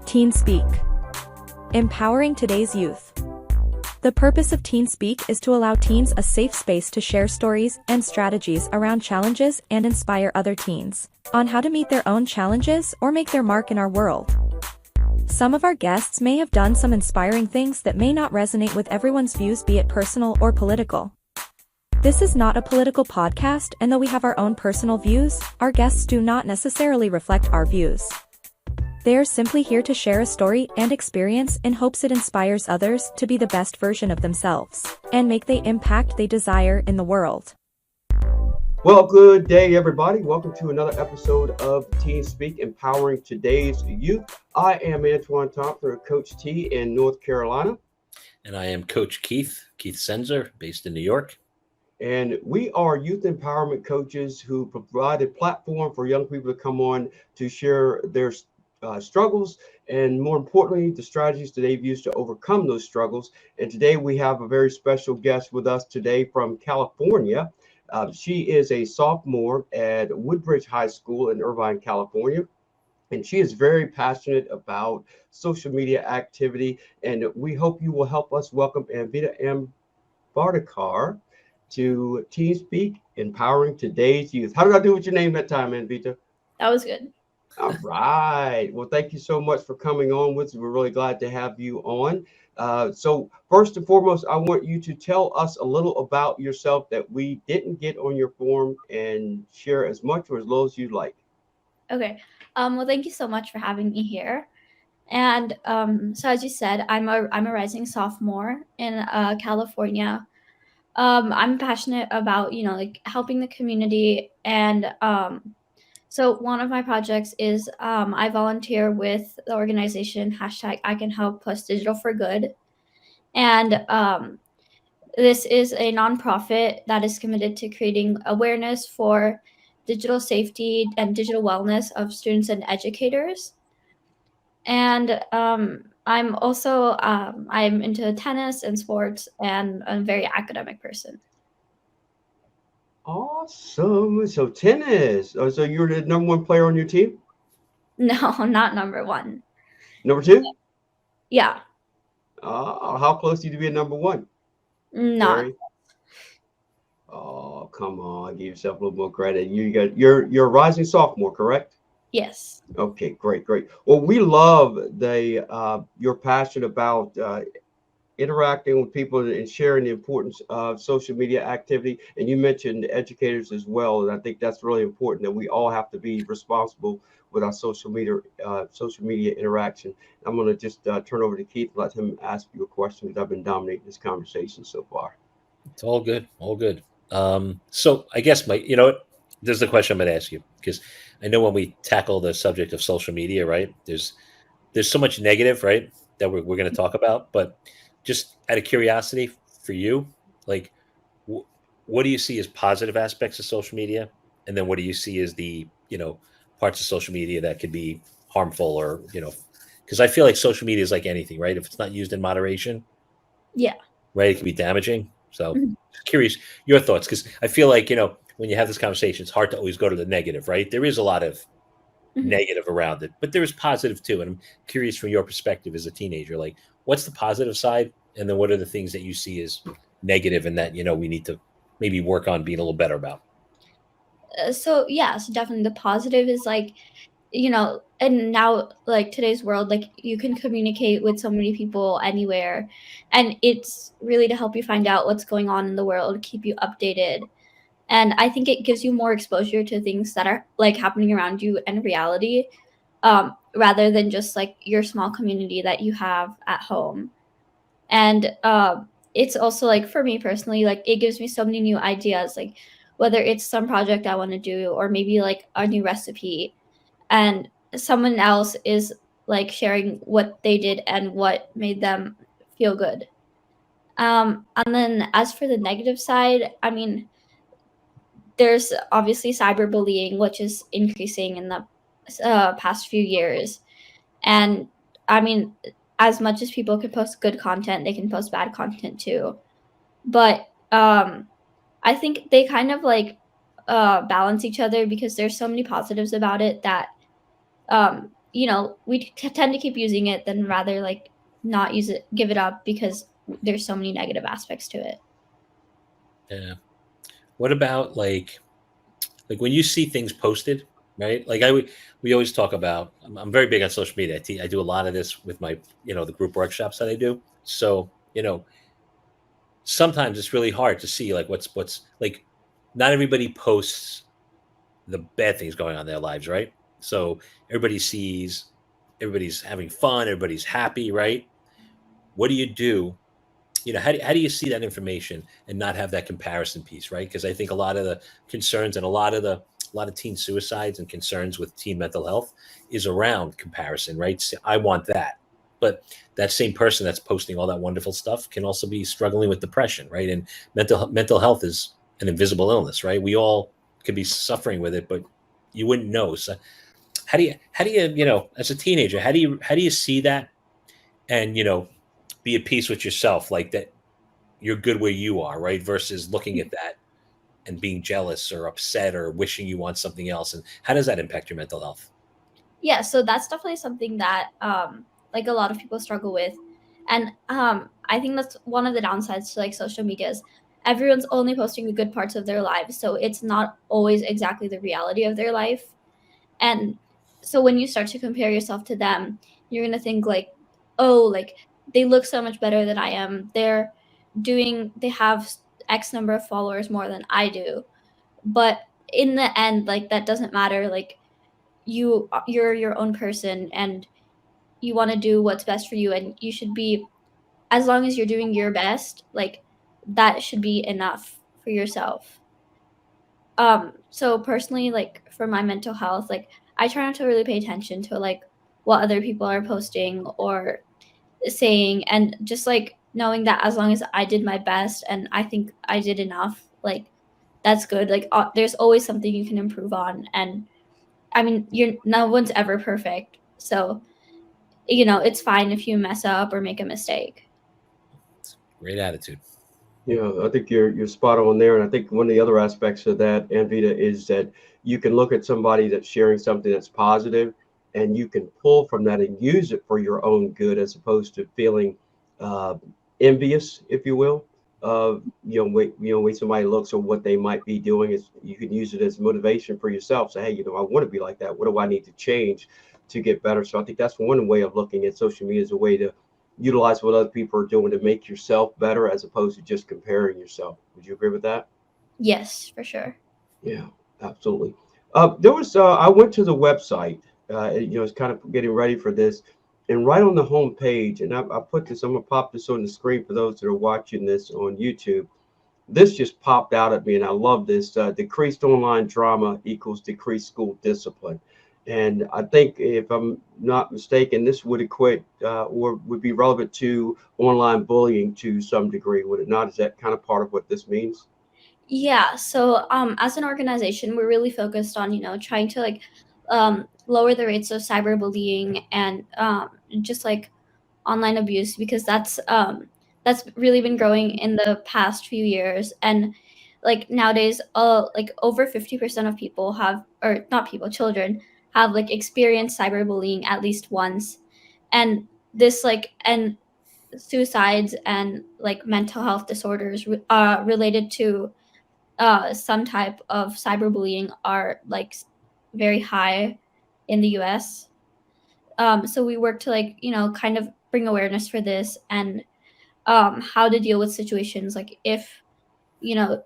TeenSpeak. Empowering today's youth. The purpose of TeenSpeak is to allow teens a safe space to share stories and strategies around challenges and inspire other teens on how to meet their own challenges or make their mark in our world. Some of our guests may have done some inspiring things that may not resonate with everyone's views, be it personal or political. This is not a political podcast, and though we have our own personal views, our guests do not necessarily reflect our views. They are simply here to share a story and experience in hopes it inspires others to be the best version of themselves and make the impact they desire in the world. Well, good day, everybody. Welcome to another episode of TeenSpeak, Empowering Today's Youth. I am Antoine Thompson, Coach T in North Carolina. And I am Coach Keith Senzer, based in New York. And we are youth empowerment coaches who provide a platform for young people to come on to share their struggles and, more importantly, the strategies that they've used to overcome those struggles. And today we have a very special guest with us today from California. She is a sophomore at Woodbridge High School in Irvine, California. And she is very passionate about social media activity. And we hope you will help us welcome Anvita Ambardekar to TeenSpeak, Empowering Today's Youth. How did I do with your name that time, Anvita? That was good. All right. Well, thank you so much for coming on with us. We're really glad to have you on. So first and foremost, I want you to tell us a little about yourself that we didn't get on your form and share as much or as little as you'd like. Okay. Well, thank you so much for having me here. And so as you said, I'm a rising sophomore in California. I'm passionate about, helping the community. And so one of my projects is I volunteer with the organization #ICANHELP plus Digital for Good. And this is a nonprofit that is committed to creating awareness for digital safety and digital wellness of students and educators. And I'm also I'm into tennis and sports, and I'm a very academic person. Awesome. So tennis. So you're the number one player on your team? No, not number one. Number two? Yeah. How close do you to be a number one? Not. Very? Oh, come on. Give yourself a little more credit. You're a rising sophomore, correct? Yes. Okay, great. Well, we love your passion about interacting with people and sharing the importance of social media activity. And you mentioned educators as well. And I think that's really important that we all have to be responsible with our social media interaction. I'm going to just turn over to Keith and let him ask you a question because I've been dominating this conversation so far. It's all good. So I guess there's the question I'm going to ask you, because I know when we tackle the subject of social media, right, there's so much negative, right, that we're going to talk about, but just out of curiosity for you, like, what do you see as positive aspects of social media? And then what do you see as the, parts of social media that could be harmful or, because I feel like social media is like anything, right? If it's not used in moderation, yeah, right, it can be damaging. So just curious your thoughts, because I feel like, when you have this conversation, it's hard to always go to the negative, right? There is a lot of negative around it, but there is positive too. And I'm curious from your perspective as a teenager, like, what's the positive side? And then what are the things that you see as negative and that, we need to maybe work on being a little better about? So definitely the positive is like, and now like today's world, like you can communicate with so many people anywhere, and it's really to help you find out what's going on in the world, keep you updated. And I think it gives you more exposure to things that are like happening around you in reality, rather than just like your small community that you have at home. And it's also like for me personally, like it gives me so many new ideas, like whether it's some project I want to do or maybe like a new recipe, and someone else is like sharing what they did and what made them feel good. And then as for the negative side, I mean, there's obviously cyberbullying, which is increasing in the past few years. And I mean, as much as people can post good content, they can post bad content too. But I think they kind of like balance each other, because there's so many positives about it that we tend to keep using it than rather like not use it, give it up, because there's so many negative aspects to it. Yeah. What about like when you see things posted, right? Like we always talk about. I'm very big on social media. I do a lot of this with my the group workshops that I do. So sometimes it's really hard to see like what's like. Not everybody posts the bad things going on in their lives, right? So everybody sees everybody's having fun, everybody's happy, right? What do you do? How do you see that information and not have that comparison piece, right? Because I think a lot of the concerns and a lot of teen suicides and concerns with teen mental health is around comparison, right? So I want that. But that same person that's posting all that wonderful stuff can also be struggling with depression, right? And mental health is an invisible illness, right? We all could be suffering with it, but you wouldn't know. So how do you as a teenager, how do you see that and be at peace with yourself, like that you're good where you are, right? Versus looking at that and being jealous or upset or wishing you want something else. And how does that impact your mental health? Yeah, so that's definitely something that like a lot of people struggle with. And I think that's one of the downsides to like social media is everyone's only posting the good parts of their lives, so it's not always exactly the reality of their life. And so when you start to compare yourself to them, you're going to think like, oh, like they look so much better than I am. They have X number of followers more than I do. But in the end, like that doesn't matter. Like you're your own person, and you want to do what's best for you, and you should be, as long as you're doing your best, like that should be enough for yourself. So personally, like for my mental health, like I try not to really pay attention to like what other people are posting or saying, and just like knowing that as long as I did my best and I think I did enough, like that's good. Like there's always something you can improve on, and I mean, you're no one's ever perfect, so it's fine if you mess up or make a mistake. Great attitude. Yeah, I think you're spot on there, and I think one of the other aspects of that, Anvita, is that you can look at somebody that's sharing something that's positive, and you can pull from that and use it for your own good, as opposed to feeling uh, envious, if you will. Way somebody looks at what they might be doing, is you can use it as motivation for yourself. Say, hey, I want to be like that. What do I need to change to get better? So I think that's one way of looking at social media, as a way to utilize what other people are doing to make yourself better, as opposed to just comparing yourself. Would you agree with that? Yes, for sure. Yeah, absolutely. There was I went to the website. It's kind of getting ready for this, and right on the home page, and I put this. I'm gonna pop this on the screen for those that are watching this on YouTube. This just popped out at me, and I love this. Decreased online drama equals decreased school discipline. And I think, if I'm not mistaken, this would equate or would be relevant to online bullying to some degree, would it not? Is that kind of part of what this means? Yeah, so as an organization, we're really focused on trying to like lower the rates of cyberbullying and just like online abuse, because that's really been growing in the past few years. And like nowadays, like over 50% of people have, or not people, children have like experienced cyberbullying at least once. And this like and suicides and like mental health disorders related to some type of cyberbullying are like very high in the US. So we work to like kind of bring awareness for this, and how to deal with situations like if you know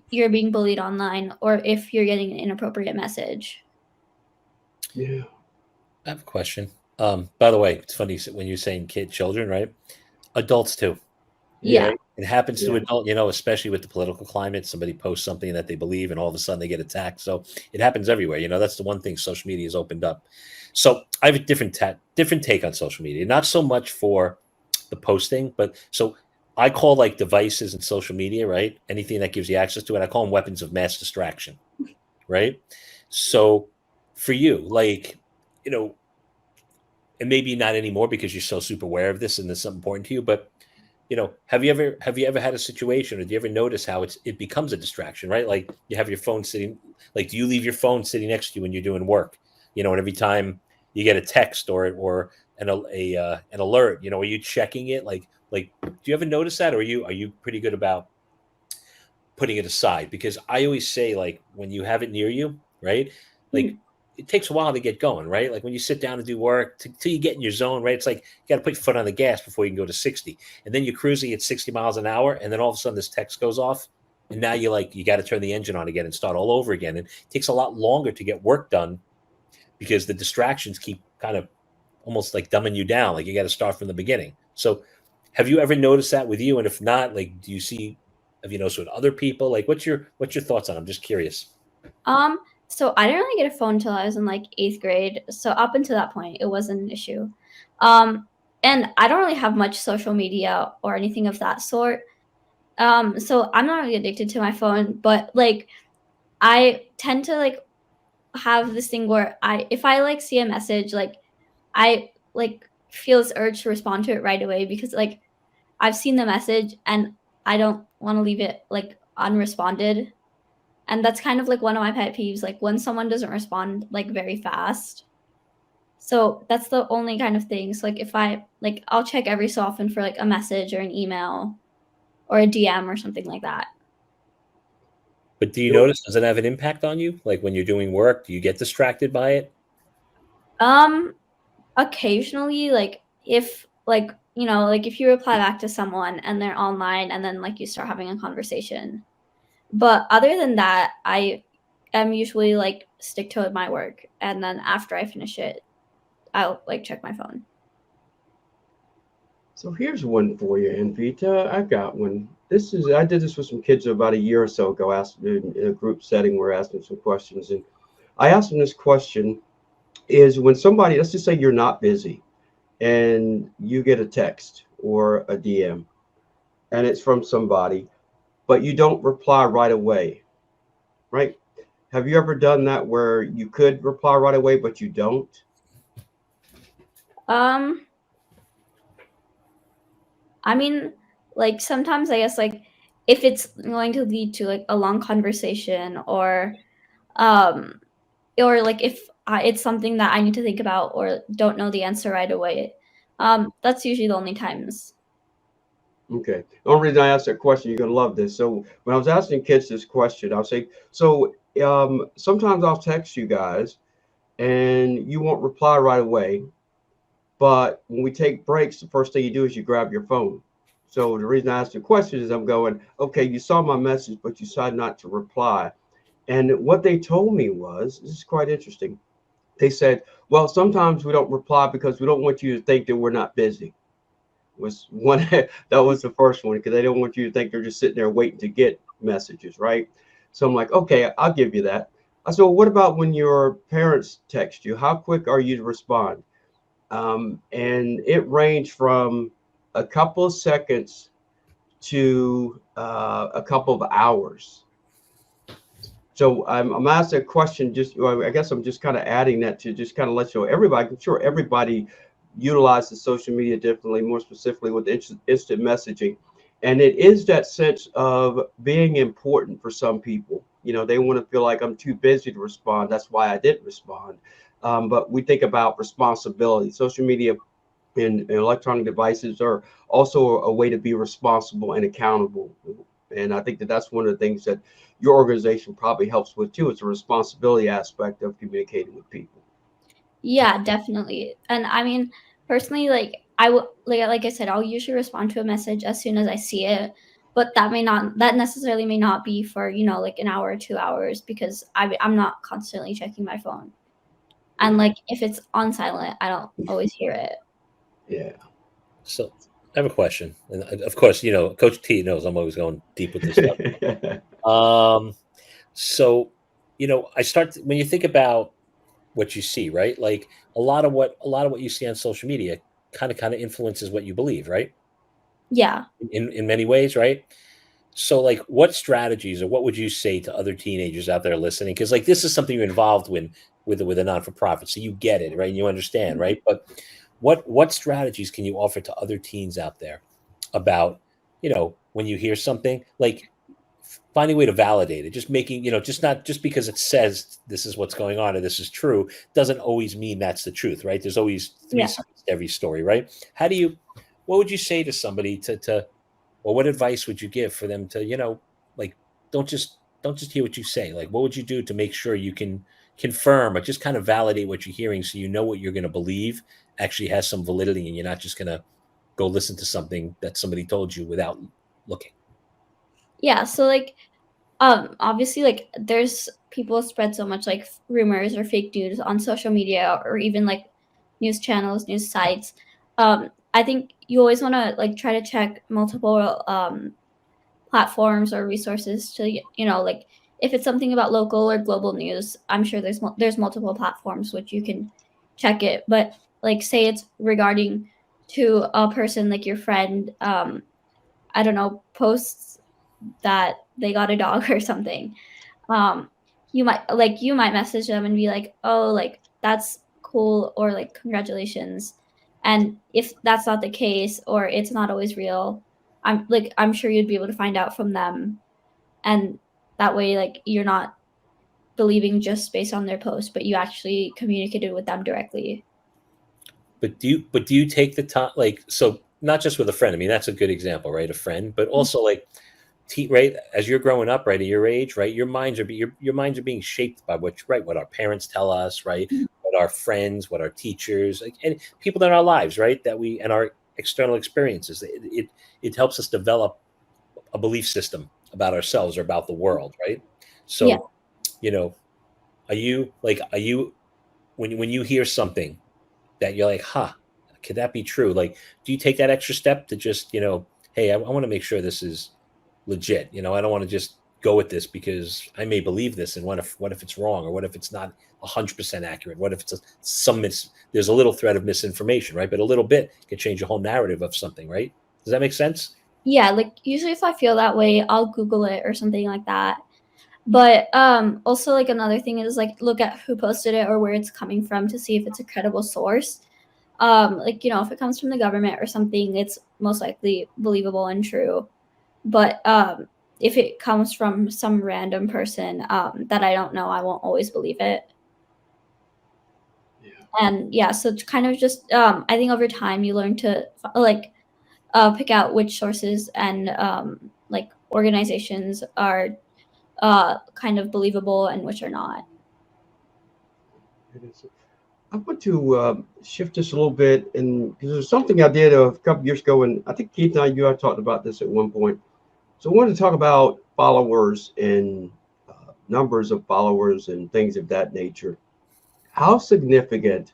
you're being bullied online, or if you're getting an inappropriate message. Yeah. I have a question. By the way, it's funny when you're saying children, right? Adults too. Yeah. Yeah. Right? It happens to Yeah. adult, especially with the political climate. Somebody posts something that they believe, and all of a sudden they get attacked. So it happens everywhere. That's the one thing social media has opened up. So I have a different take on social media. Not so much for the posting, but so I call like devices and social media, right? Anything that gives you access to it, I call them weapons of mass distraction, right? So for you, like, you know, and maybe not anymore because you're so super aware of this and it's something important to you, but have you ever had a situation, or do you ever notice how it becomes a distraction, right? Like you have your phone sitting, like do you leave your phone sitting next to you when you're doing work? And every time you get a text or an alert, are you checking it? Like, do you ever notice that? Or are you pretty good about putting it aside? Because I always say, like, when you have it near you, right? Like, it takes a while to get going, right? Like when you sit down to do work, till you get in your zone, right? It's like you got to put your foot on the gas before you can go to 60. And then you're cruising at 60 miles an hour. And then all of a sudden this text goes off. And now you got to turn the engine on again and start all over again. And it takes a lot longer to get work done because the distractions keep kind of almost like dumbing you down. Like you got to start from the beginning. So have you ever noticed that with you? And if not, like, have you noticed with other people? Like, what's your thoughts on it? I'm just curious. So I didn't really get a phone until I was in like 8th grade. So up until that point, it wasn't an issue. And I don't really have much social media or anything of that sort. So I'm not really addicted to my phone, but like I tend to like have this thing where if I like see a message, like I like feel this urge to respond to it right away because like I've seen the message and I don't want to leave it like unresponded. And that's kind of like one of my pet peeves, like when someone doesn't respond like very fast. So that's the only kind of thing. So like if I'll check every so often for like a message or an email or a DM or something like that. But do you notice, does it have an impact on you? Like when you're doing work, do you get distracted by it? Occasionally, like if like, like if you reply back to someone and they're online and then like you start having a conversation. But other than that, I am usually like stick to my work. And then after I finish it, I'll like check my phone. So here's one for you, Anvita. I got one. I did this with some kids about a year or so ago, asked in a group setting, we're asking some questions. And I asked them this question is when somebody, let's just say you're not busy and you get a text or a DM and it's from somebody, but you don't reply right away, right? Have you ever done that where you could reply right away, but you don't? I mean, like sometimes I guess like if it's going to lead to like a long conversation or like if it's something that I need to think about or don't know the answer right away, that's usually the only times. Okay. The only reason I asked that question, you're going to love this. So when I was asking kids this question, I'll say, so sometimes I'll text you guys and you won't reply right away. But when we take breaks, the first thing you do is you grab your phone. So the reason I asked the question is I'm going, okay, you saw my message, but you decided not to reply. And what they told me was, this is quite interesting. They said, well, sometimes we don't reply because we don't want you to think that we're not busy. Was one that was the first one because they don't want you to think they're just sitting there waiting to get messages, right? So I'm like, okay, I'll give you that. I said, well, what about when your parents text you? How quick are you to respond? And it ranged from a couple of seconds to a couple of hours. So I'm asked a question. I guess I'm just kind of adding that to just kind of let you know everybody. I'm sure everybody utilizes social media differently, more specifically with instant messaging, and it is that sense of being important for some people. They want to feel like I'm too busy to respond. That's why I didn't respond. But we think about responsibility. Social media and electronic devices are also a way to be responsible and accountable. And I think that that's one of the things that your organization probably helps with too. It's a responsibility aspect of communicating with people. Yeah, definitely. And I mean, personally, like I will, like I said, I'll usually respond to a message as soon as I see it. But that necessarily may not be for, like an hour or 2 hours because I'm not constantly checking my phone. And like if it's on silent, I don't always hear it. Yeah. So I have a question. And of course, Coach T knows I'm always going deep with this stuff. So, when you think about what you see, right? Like a lot of what you see on social media kind of influences what you believe, right? Yeah. In many ways, right? So like what strategies or what would you say to other teenagers out there listening? Because like this is something you're involved with a non-for-profit. So you get it, right? And you understand, right? But what strategies can you offer to other teens out there about, when you hear something like, finding a way to validate it, just making, just because it says this is what's going on and this is true doesn't always mean that's the truth, right? There's always three Yeah. sides to every story, right? What would you say to somebody or what advice would you give for them to, like, don't just hear what you say. Like, what would you do to make sure you can confirm or just kind of validate what you're hearing so what you're going to believe actually has some validity and you're not just going to go listen to something that somebody told you without looking? Yeah, so like obviously like there's people spread so much like rumors or fake news on social media or even like news channels, news sites. I think you always want to like try to check multiple platforms or resources to like if it's something about local or global news, I'm sure there's multiple platforms which you can check it. But like say it's regarding to a person like your friend, I don't know, posts that they got a dog or something. um you might message them and be like, oh, like that's cool, or like congratulations. And if that's not the case or it's not always real, I'm sure you'd be able to find out from them. And that way like you're not believing just based on their post, but you actually communicated with them directly. But do you take the time, like, so not just with a friend? I mean, that's a good example, right? A friend, but also like, right, as you're growing up, right, at your age, right, your minds are being shaped by what our parents tell us, right, Mhm. what our friends, what our teachers, like, and people in our lives, right, and our external experiences. It helps us develop a belief system about ourselves or about the world, right? Yeah. So, you know, are you when you hear something that you're like, huh, could that be true? Like, do you take that extra step to just, hey, I want to make sure this is legit. I don't want to just go with this because I may believe this, and what if it's wrong, or what if it's not 100% accurate? What if it's there's a little thread of misinformation, right? But a little bit can change a whole narrative of something, right? Does that make sense? Yeah, like usually if I feel that way, I'll Google it or something like that. But also like another thing is like look at who posted it or where it's coming from to see if it's a credible source. Like if it comes from the government or something, it's most likely believable and true. But if it comes from some random person that I don't know, I won't always believe it. Yeah. And yeah, so it's kind of just I think over time you learn to like pick out which sources and like organizations are kind of believable and which are not. It is. I want to shift this a little bit, and because there's something I did a couple years ago, and I think Keith and I talked about this at one point. So I wanted to talk about followers and numbers of followers and things of that nature. How significant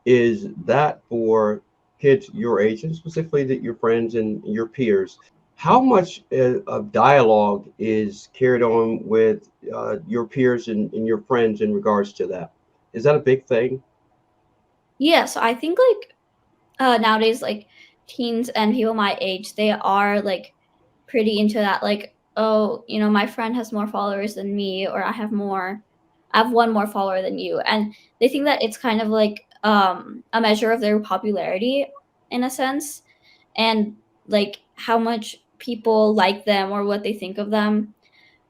is that for kids your age, and specifically that your friends and your peers? How much of dialogue is carried on with your peers and your friends in regards to that? Is that a big thing? Yeah, so I think like nowadays like teens and people my age, they are like pretty into that, like, oh, my friend has more followers than me, or I have one more follower than you. And they think that it's kind of like a measure of their popularity in a sense, and like how much people like them or what they think of them.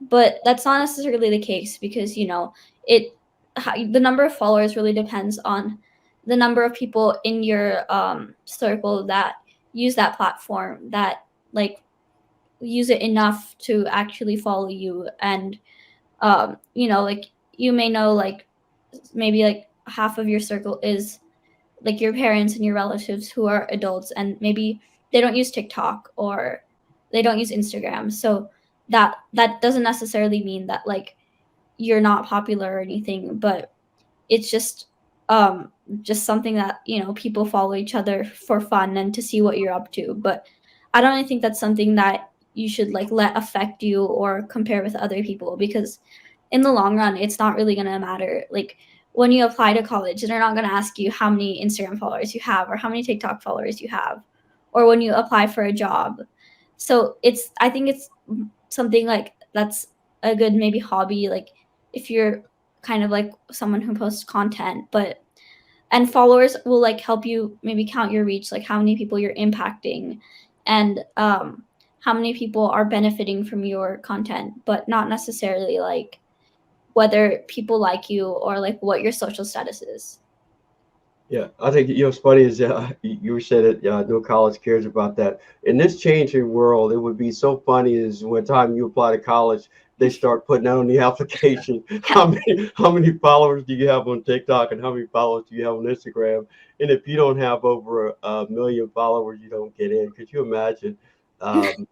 But that's not necessarily the case because it the number of followers really depends on the number of people in your circle that use that platform, that like use it enough to actually follow you. And like you may know like maybe like half of your circle is like your parents and your relatives who are adults, and maybe they don't use TikTok or they don't use Instagram. So that doesn't necessarily mean that like you're not popular or anything, but it's just something that people follow each other for fun and to see what you're up to. But I don't really think that's something that you should like let affect you or compare with other people, because in the long run it's not really going to matter. Like when you apply to college, they're not going to ask you how many Instagram followers you have or how many TikTok followers you have, or when you apply for a job. So I think it's something like that's a good maybe hobby, like if you're kind of like someone who posts content. But and followers will like help you maybe count your reach, like how many people you're impacting, and how many people are benefiting from your content, but not necessarily like whether people like you or like what your social status is. Yeah, I think what's funny is you said it. No college cares about that. In this changing world, it would be so funny is when time you apply to college, they start putting out on the application how many followers do you have on TikTok and how many followers do you have on Instagram, and if you don't have over a million followers, you don't get in. Could you imagine? Um,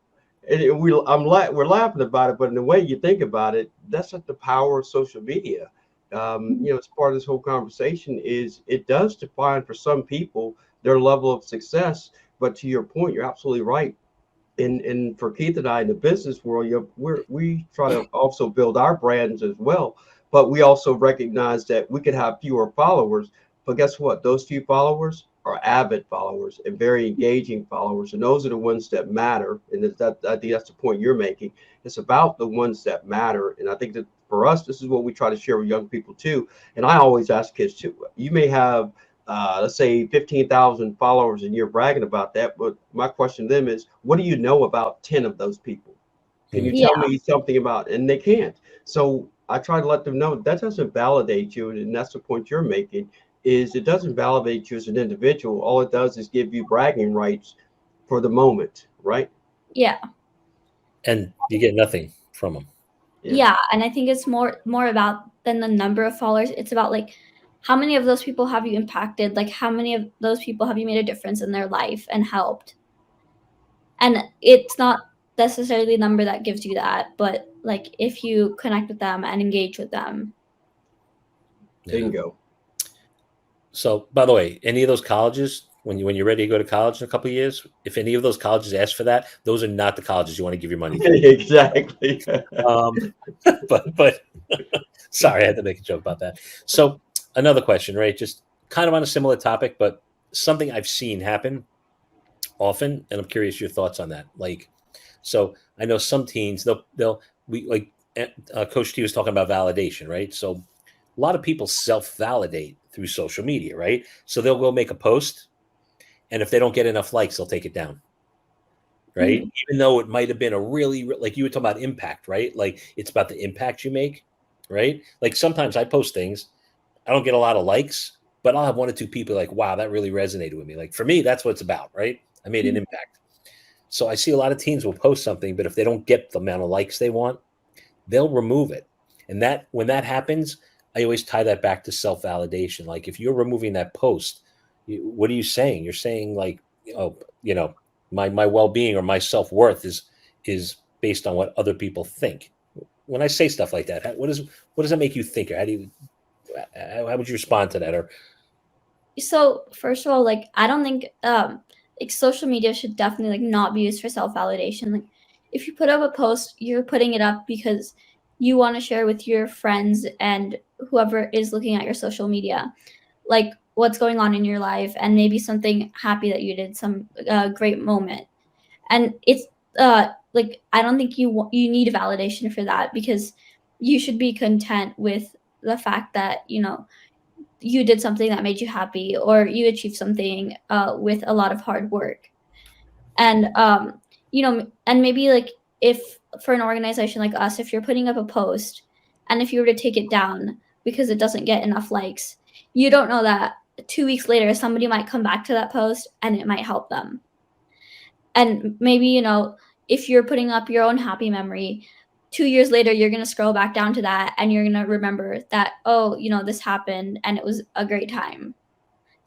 we're laughing about it, but in the way you think about it, that's like the power of social media. It's part of this whole conversation is it does define for some people their level of success. But to your point, you're absolutely right. And for Keith and I in the business world, we try to also build our brands as well. But we also recognize that we could have fewer followers. But guess what? Those few followers are avid followers and very engaging followers. And those are the ones that matter. And I think that's the point you're making. It's about the ones that matter. And I think that for us, this is what we try to share with young people too. And I always ask kids too, you may have let's say 15,000 followers and you're bragging about that. But my question to them is, what do you know about 10 of those people? Can you tell Yeah. me something about, and they can't. So I try to let them know that doesn't validate you. And that's the point you're making is it doesn't validate you as an individual. All it does is give you bragging rights for the moment. Right. Yeah. And you get nothing from them. Yeah. And I think it's more about than the number of followers. It's about like how many of those people have you impacted? Like how many of those people have you made a difference in their life and helped? And it's not necessarily the number that gives you that, but like if you connect with them and engage with them. Bingo. So, by the way, any of those colleges, when you're ready to go to college in a couple of years, if any of those colleges ask for that, those are not the colleges you want to give your money to. Exactly. But sorry, I had to make a joke about that. So, another question, right? Just kind of on a similar topic, but something I've seen happen often, and I'm curious your thoughts on that. Like, so I know some teens, Coach T was talking about validation, right? So a lot of people self-validate through social media, right? So they'll go make a post, and if they don't get enough likes, they'll take it down, right? Mhm. Even though it might have been a really, like you were talking about impact, right? Like it's about the impact you make, right? Like sometimes I post things, I don't get a lot of likes, but I'll have one or two people like, wow, that really resonated with me. Like for me, that's what it's about, right? I made an impact. So I see a lot of teens will post something, but if they don't get the amount of likes they want, they'll remove it. And that when that happens, I always tie that back to self-validation. Like if you're removing that post, what are you saying? You're saying like, oh, my well-being or my self-worth is based on what other people think. When I say stuff like that, what does that make you think? Or how would you respond to that? Or So first of all, like I don't think like social media should definitely like not be used for self-validation. Like if you put up a post, you're putting it up because you want to share with your friends and whoever is looking at your social media, like what's going on in your life and maybe something happy that you did, some great moment. And it's like I don't think you need validation for that because you should be content with the fact that you did something that made you happy or you achieved something with a lot of hard work. And and maybe like if for an organization like us, if you're putting up a post and if you were to take it down because it doesn't get enough likes, you don't know that 2 weeks later somebody might come back to that post and it might help them. And maybe if you're putting up your own happy memory, 2 years later you're going to scroll back down to that and you're going to remember that, oh, this happened and it was a great time.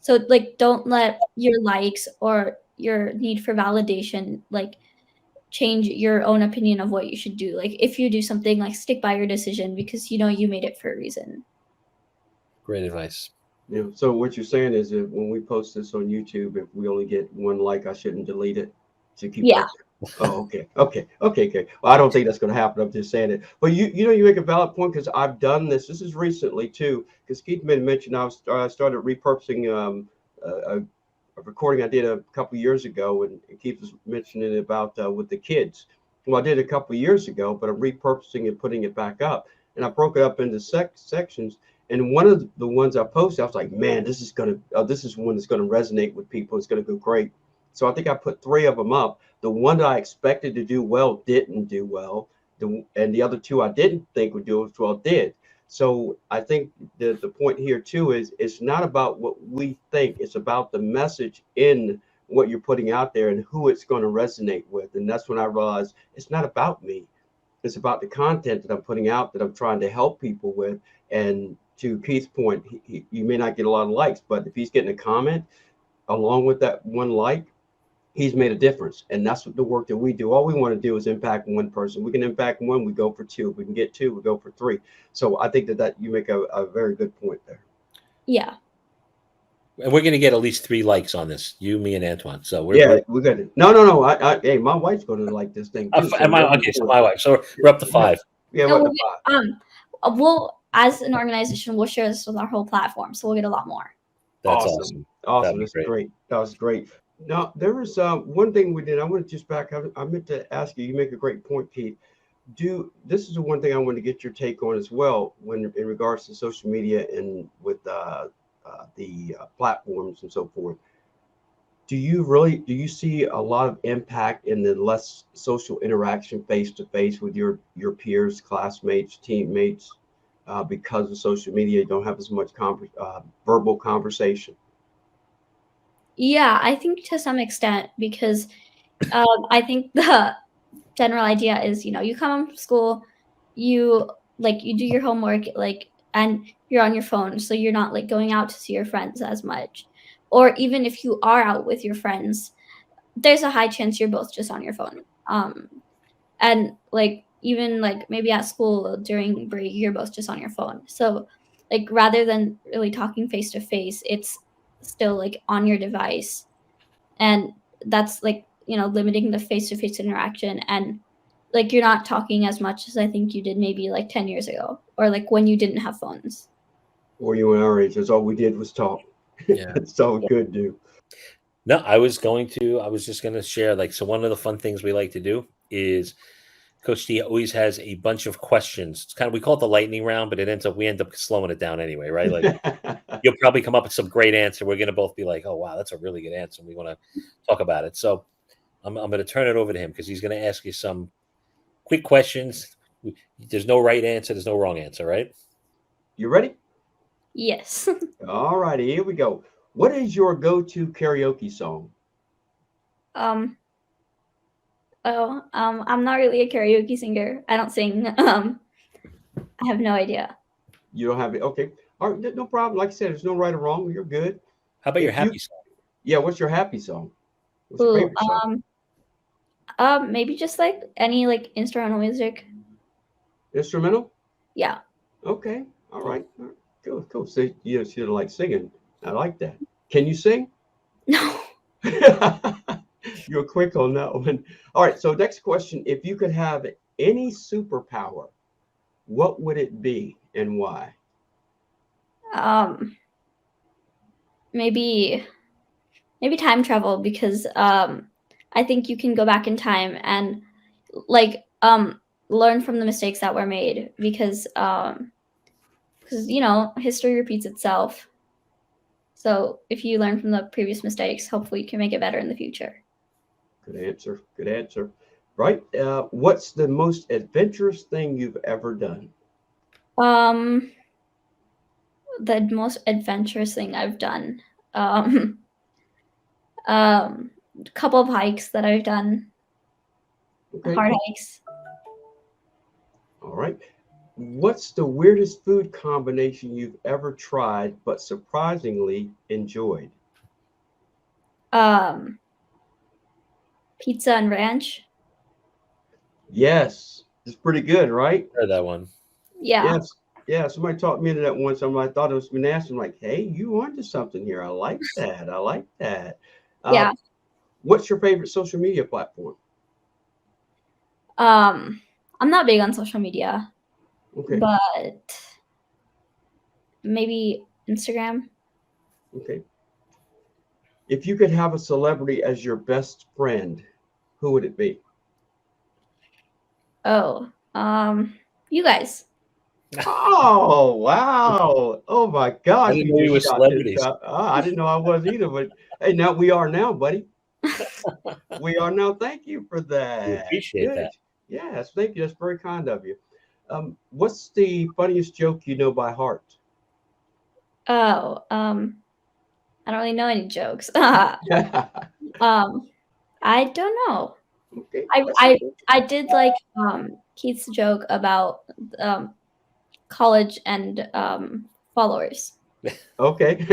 So like don't let your likes or your need for validation like change your own opinion of what you should do. Like if you do something, like stick by your decision because you made it for a reason. great advice. So what you're saying is that when we post this on YouTube, if we only get one like, I shouldn't delete it to keep Yeah. up. Oh, okay. Well, I don't think that's going to happen. I'm just saying it. But you make a valid point because I've done this. This is recently too, because Keith mentioned I started repurposing a recording I did a couple years ago, and Keith was mentioning about with the kids. Well, I did a couple years ago, but I'm repurposing and putting it back up, and I broke it up into sections. And one of the ones I posted, I was like, man, this is one that's gonna resonate with people. It's gonna go great. So I think I put 3 of them up. The one that I expected to do well didn't do well. And the other 2 I didn't think would do as well did. So I think the point here too is it's not about what we think, it's about the message in what you're putting out there and who it's going to resonate with. And that's when I realized it's not about me. It's about the content that I'm putting out that I'm trying to help people with. And to Keith's point, you may not get a lot of likes, but if he's getting a comment along with that one like, he's made a difference. And that's what the work that we do. All we want to do is impact one person. We can impact one, we go for 2. If we can get 2, we go for 3. So I think that you make a very good point there. Yeah. And we're going to get at least 3 likes on this. You, me, and Antoine. So we're good. No. Hey, my wife's going to like this thing too. So my wife. So we're up to 5. Yeah, No, we're up to 5. We'll, as an organization, we'll share this with our whole platform, so we'll get a lot more. That's awesome. That's great. That was great. Now, there was one thing we did. I want to just back up. I meant to ask you. You make a great point, Keith. This is the one thing I want to get your take on as well, when in regards to social media and with the platforms and so forth. Do you see a lot of impact in the less social interaction face to face with your peers, classmates, teammates, because of social media? You don't have as much verbal conversation. Yeah, I think to some extent, because I think the general idea is, you come from school, you do your homework, and you're on your phone, so you're not going out to see your friends as much. Or even if you are out with your friends, there's a high chance you're both just on your phone. And even maybe at school during break, you're both just on your phone. So rather than really talking face to face, it's still on your device. And that's limiting the face to face interaction. And you're not talking as much as I think you did maybe 10 years ago, or when you didn't have phones. Or you and our age, that's all we did was talk. Yeah. That's all we could do. No, I was just going to share, so one of the fun things we like to do is Coach T always has a bunch of questions. It's we call it the lightning round, but we end up slowing it down anyway, right? You'll probably come up with some great answer. We're going to both be like, oh, wow, that's a really good answer. We want to talk about it. So I'm going to turn it over to him because he's going to ask you some quick questions. There's no right answer. There's no wrong answer, right? You ready? Yes. All righty, here we go. What is your go-to karaoke song? I'm not really a karaoke singer. I don't sing. I have no idea. You don't have it? Okay. All right, no problem. Like I said, there's no right or wrong. You're good. How about your happy song? Yeah, what's your happy song? What's your favorite song? Maybe just any instrumental music. Instrumental? Yeah. Okay. All right. Cool. So you don't like singing. I like that. Can you sing? No. You're quick on that one. All right. So next question: if you could have any superpower, what would it be and why? Maybe time travel, because I think you can go back in time and learn from the mistakes that were made, because history repeats itself. So if you learn from the previous mistakes, hopefully you can make it better in the future. Good answer. Right. What's the most adventurous thing you've ever done? The most adventurous thing I've done. A couple of hikes that I've done. Okay. Hard hikes. All right. What's the weirdest food combination you've ever tried but surprisingly enjoyed? Pizza and ranch. Yes, it's pretty good, right? I heard that one. Yeah. Yes. Yeah, somebody taught me into that once. I thought it was nasty. I'm like, hey, you onto something here. I like that. Yeah. What's your favorite social media platform? I'm not big on social media. Okay. But maybe Instagram. Okay. If you could have a celebrity as your best friend, who would it be? Oh, you guys. Oh, wow. Oh my gosh. I didn't know you were celebrities. I didn't know I was either, but hey, now we are now, buddy. We are now. Thank you for We that. appreciate Good. that. Yes, thank you. That's very kind of you. What's the funniest joke you know by heart? Oh, I don't really know any jokes. I don't know. Okay, I that's I okay. I did like Keith's joke about um college and followers. Okay.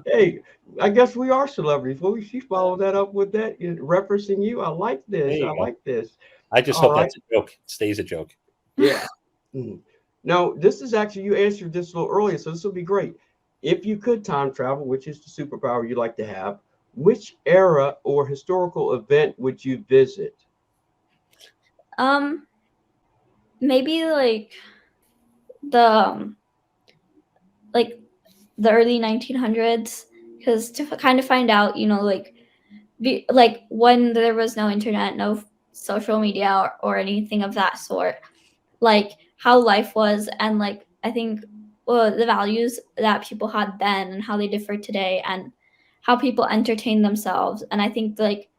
Hey, I guess we are celebrities. Well, she followed that up with that referencing you. I like There this. I you go. like this. I just All hope right. that's a joke. It stays a joke. Yeah. Mhm. Now, this is actually, you answered this a little earlier, so this will be great. If you could time travel, which is the superpower you'd like to have, which era or historical event would you visit? Um, maybe the like the early 1900s, because to kind of find out, like when there was no internet, no social media or anything of that sort, like how life was, and like I think the values that people had then and how they differ today, and how people entertain themselves. And I think like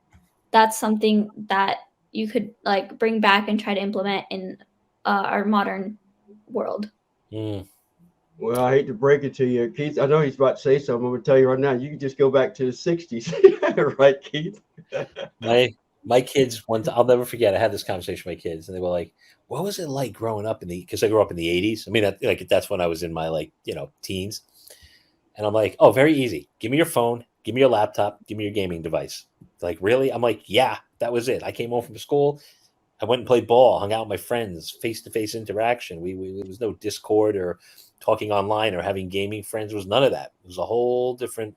that's something that you could like bring back and try to implement in our modern world. Mm. Well, I hate to break it to you, Keith. I know he's about to say something. I'm going to tell you right now. You can just go back to the 60s, right, Keith? My kids once, I'll never forget. I had this conversation with my kids, and they were like, "What was it like growing up in the?" Because I grew up in the '80s. I mean, like that's when I was in my teens. And I'm like, "Oh, very easy. Give me your phone. Give me your laptop. Give me your gaming device." Like, really? I'm like, "Yeah, that was it. I came home from school. I went and played ball, hung out with my friends, face to face interaction. There was no Discord or talking online or having gaming friends. There was none of that. It was a whole different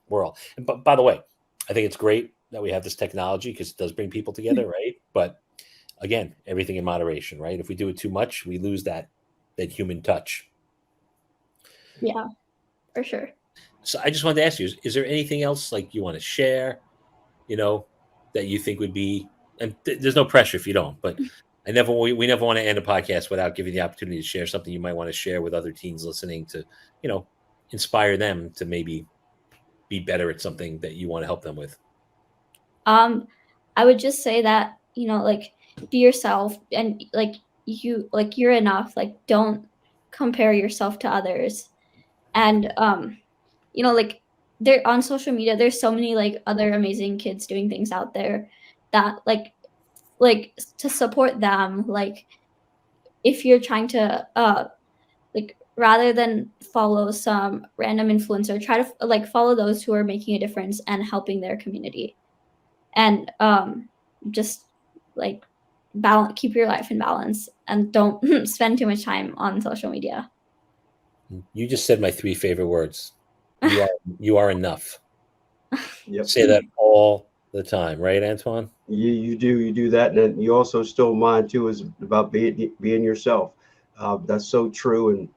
world. And by the way, I think it's great that we have this technology because it does bring people together, right? But again, everything in moderation, right? If we do it too much, we lose that human touch. Yeah, for sure. So I just wanted to ask you: is there anything else like you want to share? You know, that you think would be, and there's no pressure if you don't, but we never want to end a podcast without giving the opportunity to share something you might want to share with other teens listening to, you know, inspire them to maybe be better at something that you want to help them with. I would just say that, like be yourself, and you're enough. Like don't compare yourself to others. And like there on social media there's so many like other amazing kids doing things out there that to support them. Like if you're trying to like rather than follow some random influencer, try to like follow those who are making a difference and helping their community. And just like keep your life in balance, and don't spend too much time on social media. You just said my three favorite words. You are enough. Yep. Say that all the time, right, Antoine? You do that, and then you also stole mine too. Is about being yourself. That's so true, and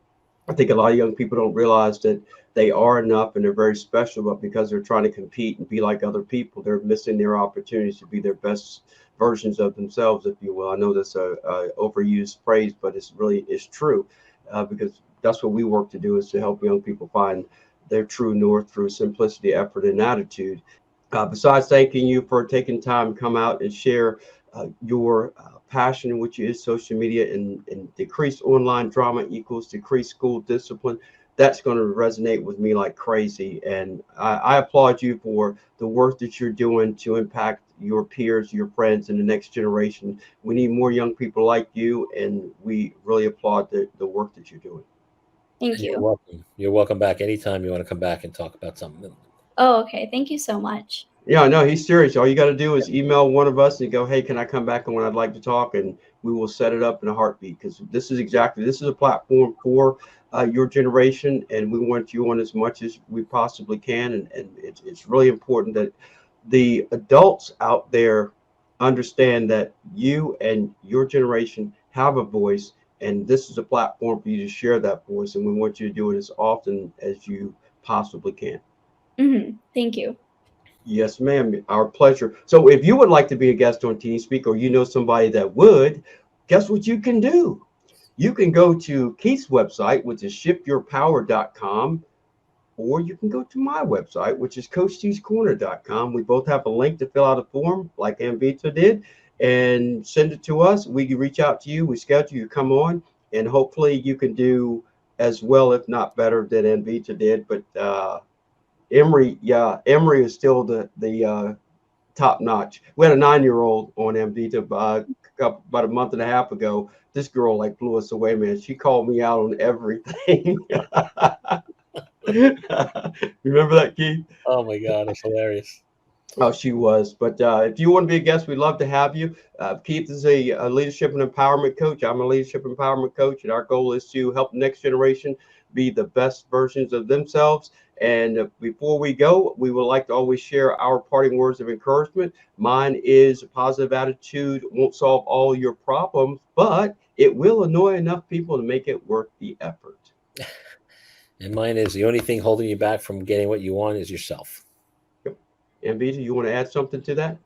I think a lot of young people don't realize that they are enough and they're very special, but because they're trying to compete and be like other people, they're missing their opportunities to be their best versions of themselves, if you will. I know that's a overused phrase, but it's true, because that's what we work to do, is to help young people find their true north through simplicity, effort, and attitude. Besides thanking you for taking time to come out and share your passion, which is social media, and decreased online drama equals decreased school discipline, that's going to resonate with me like crazy. And I applaud you for the work that you're doing to impact your peers, your friends, and the next generation. We need more young people like you, and we really applaud the work that you're doing. Thank And you're you. welcome. You're welcome back anytime you want to come back and talk about something. Oh, okay, thank you so much. Yeah, no, he's serious. All you got to do is email one of us and go, "Hey, can I come back and when I'd like to talk?" And we will set it up in a heartbeat, because this is a platform for your generation, and we want you on as much as we possibly can. And it's really important that the adults out there understand that you and your generation have a voice, and this is a platform for you to share that voice. And we want you to do it as often as you possibly can. Thank you. Yes, ma'am. Our pleasure. So if you would like to be a guest on TeenSpeak, or you know somebody that would, guess what you can do? You can go to Keith's website, which is shiftyourpower.com, or you can go to my website, which is CoachTsCorner.com. We both have a link to fill out a form like Anvita did and send it to us. We can reach out to you. We schedule you to come on, and hopefully you can do as well, if not better, than Anvita did. But Emory is still the top notch. We had a 9-year-old on Anvita about a month and a half ago. This girl like blew us away, man. She called me out on everything. Remember that, Keith? Oh my God, it's hilarious. Oh, she was. But if you want to be a guest, we'd love to have you. Keith is a leadership and empowerment coach. I'm a leadership and empowerment coach, and our goal is to help the next generation be the best versions of themselves. And before we go, we would like to always share our parting words of encouragement. Mine is a positive attitude won't solve all your problems, but it will annoy enough people to make it worth the effort. And mine is the only thing holding you back from getting what you want is yourself. Yep. Anvita, you want to add something to that?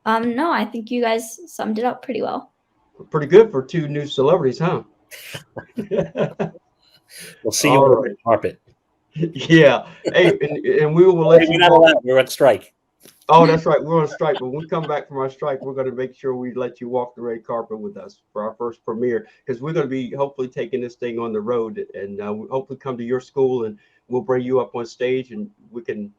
No, I think you guys summed it up pretty well. Pretty good for 2 new celebrities, huh? We'll see you on the carpet. Yeah. Hey, and we will let you know. We're on strike. Oh, that's right. We're on strike. But when we come back from our strike, we're going to make sure we let you walk the red carpet with us for our first premiere, because we're going to be hopefully taking this thing on the road, and we'll hopefully come to your school and we'll bring you up on stage and we can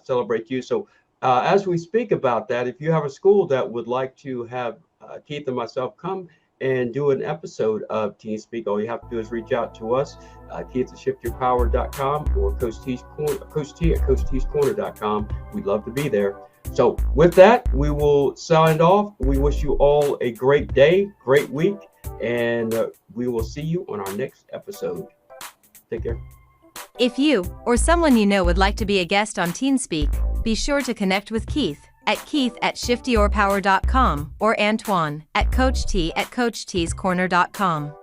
celebrate you. So as we speak about that, if you have a school that would like to have Keith and myself come and do an episode of TeenSpeak, all you have to do is reach out to us, Keith at shiftyourpower.com or Coach T at CoachTsCorner.com. We'd love to be there. So with that, we will sign off. We wish you all a great day, great week, and we will see you on our next episode. Take care. If you or someone you know would like to be a guest on TeenSpeak, be sure to connect with Keith at shiftyyourpower.com or Antoine at Coach T at CoachTsCorner.com.